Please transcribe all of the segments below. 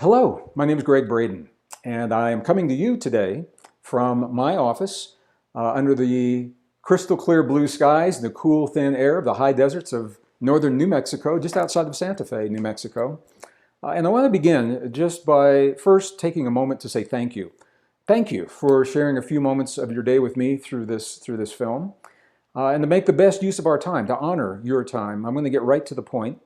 Hello, my name is Gregg Braden, and I am coming to you today from my office under the crystal clear blue skies and the cool thin air of the high deserts of northern New Mexico, just outside of Santa Fe, New Mexico. And I want to begin just by first taking a moment to say thank you. Thank you for sharing a few moments of your day with me through this film. And to make the best use of our time, to honor your time, I'm going to get right to the point.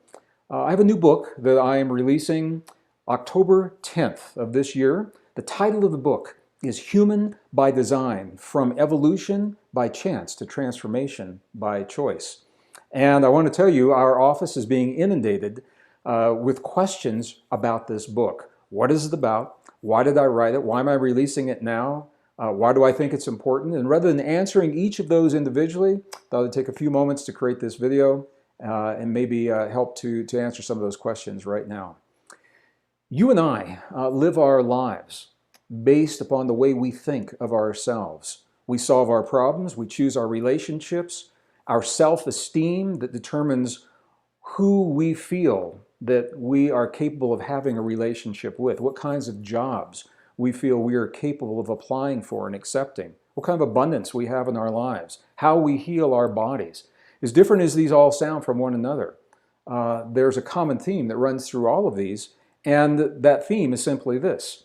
I have a new book that I am releasing October 10th of this year. The title of the book is Human by Design, From Evolution by Chance to Transformation by Choice. And I want to tell you, our office is being inundated with questions about this book. What is it about? Why did I write it? Why am I releasing it now? Why do I think it's important? And rather than answering each of those individually, I thought I'd take a few moments to create this video and maybe help to answer some of those questions right now. You and I live our lives based upon the way we think of ourselves. We solve our problems, we choose our relationships, our self-esteem that determines who we feel that we are capable of having a relationship with, what kinds of jobs we feel we are capable of applying for and accepting, what kind of abundance we have in our lives, how we heal our bodies. As different as these all sound from one another, there's a common theme that runs through all of these. And that theme is simply this: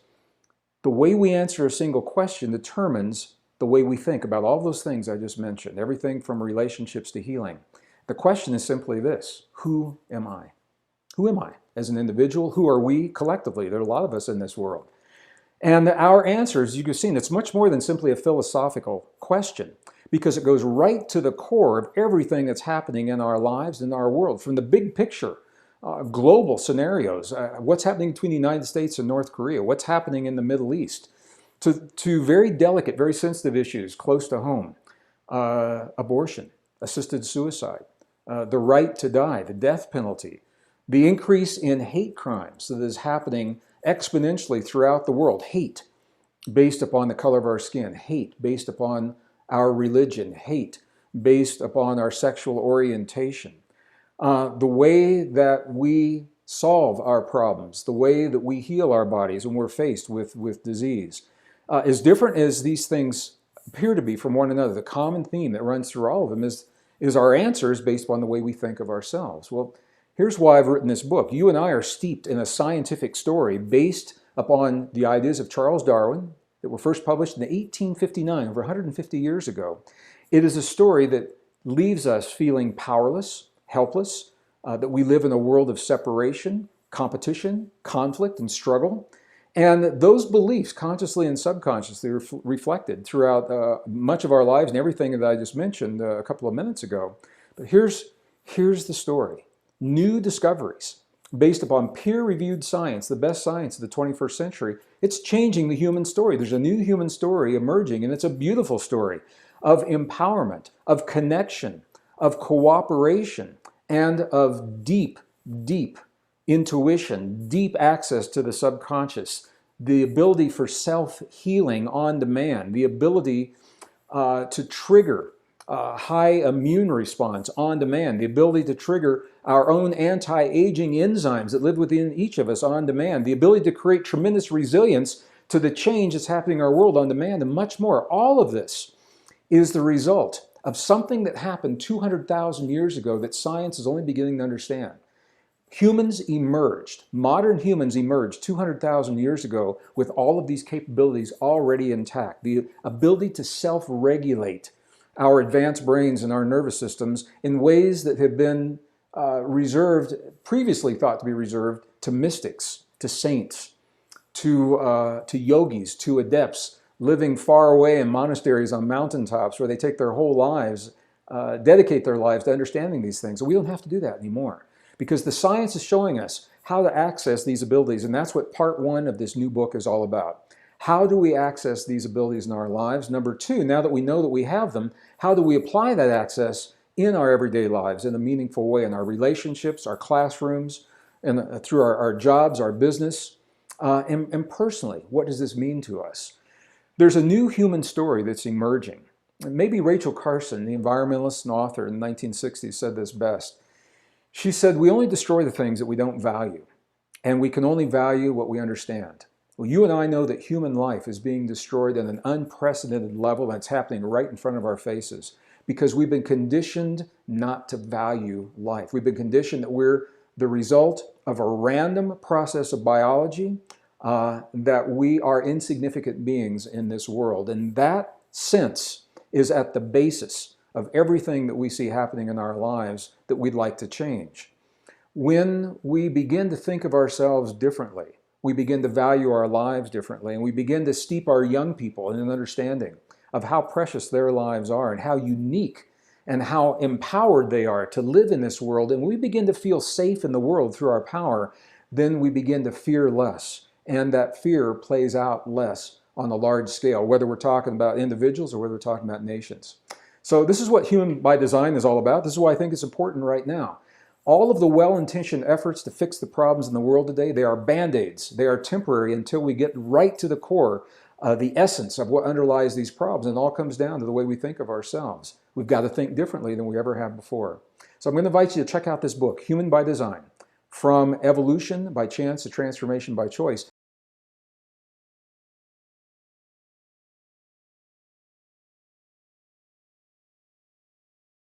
the way we answer a single question determines the way we think about all those things I just mentioned, everything from relationships to healing. The question is simply this: who am I? Who am I as an individual? Who are we collectively? There are a lot of us in this world. And our answers, you can see, it's much more than simply a philosophical question, because it goes right to the core of everything that's happening in our lives, in our world, from the big picture. Global scenarios, what's happening between the United States and North Korea, what's happening in the Middle East, to very delicate, very sensitive issues close to home, abortion, assisted suicide, the right to die, the death penalty, the increase in hate crimes that is happening exponentially throughout the world, hate based upon the color of our skin, hate based upon our religion, hate based upon our sexual orientation. The way that we solve our problems, the way that we heal our bodies when we're faced with disease. As different as these things appear to be from one another, the common theme that runs through all of them is our answers based upon the way we think of ourselves. Well, here's why I've written this book. You and I are steeped in a scientific story based upon the ideas of Charles Darwin that were first published in 1859, over 150 years ago. It is a story that leaves us feeling powerless, helpless, that we live in a world of separation, competition, conflict, and struggle. And those beliefs, consciously and subconsciously, are reflected throughout much of our lives and everything that I just mentioned a couple of minutes ago. But here's the story. New discoveries based upon peer-reviewed science, the best science of the 21st century, it's changing the human story. There's a new human story emerging, and it's a beautiful story of empowerment, of connection, of cooperation, and of deep, deep intuition, deep access to the subconscious, the ability for self-healing on demand, the ability to trigger high immune response on demand, the ability to trigger our own anti-aging enzymes that live within each of us on demand, the ability to create tremendous resilience to the change that's happening in our world on demand, and much more. All of this is the result of something that happened 200,000 years ago that science is only beginning to understand. Humans emerged, modern humans emerged 200,000 years ago with all of these capabilities already intact. The ability to self-regulate our advanced brains and our nervous systems in ways that have been previously thought to be reserved to mystics, to saints, to yogis, to adepts, living far away in monasteries on mountaintops where they take their whole lives, dedicate their lives to understanding these things. We don't have to do that anymore because the science is showing us how to access these abilities, and that's what part one of this new book is all about. How do we access these abilities in our lives? Number two, now that we know that we have them, how do we apply that access in our everyday lives in a meaningful way, in our relationships, our classrooms, and through our jobs, our business, and personally, what does this mean to us? There's a new human story that's emerging. Maybe Rachel Carson, the environmentalist and author in the 1960s, said this best. She said, "We only destroy the things that we don't value. and we can only value what we understand. Well, you and I know that human life is being destroyed at an unprecedented level, and it's happening right in front of our faces because we've been conditioned not to value life. We've been conditioned that we're the result of a random process of biology, that we are insignificant beings in this world. And that sense is at the basis of everything that we see happening in our lives that we'd like to change. When we begin to think of ourselves differently, we begin to value our lives differently, and we begin to steep our young people in an understanding of how precious their lives are and how unique and how empowered they are to live in this world. And we begin to feel safe in the world through our power, then we begin to fear less. And that fear plays out less on a large scale, whether we're talking about individuals or whether we're talking about nations. So this is what Human by Design is all about. This is why I think it's important right now. All of the well-intentioned efforts to fix the problems in the world today, they are band-aids. They are temporary until we get right to the core, the essence of what underlies these problems. And it all comes down to the way we think of ourselves. We've got to think differently than we ever have before. So I'm going to invite you to check out this book, Human by Design, From Evolution by Chance to Transformation by Choice.